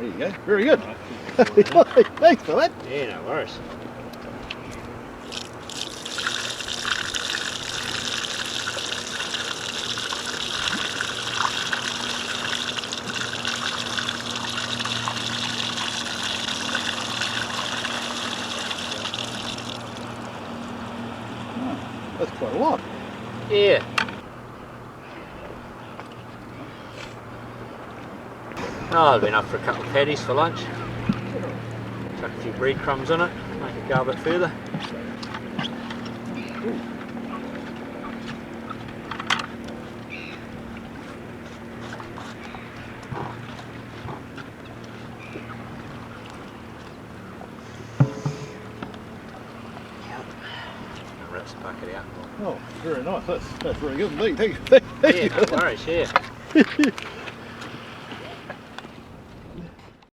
There you go. Very good. Thanks for that. Yeah, no worries. That's quite a lot. Yeah. Oh, I've been up for a couple of patties for lunch. Chuck a few breadcrumbs on it, make it go a bit further. Rinse the bucket out. Oh, very nice. That's very good indeed. Thank you. Yeah, no worries, yeah.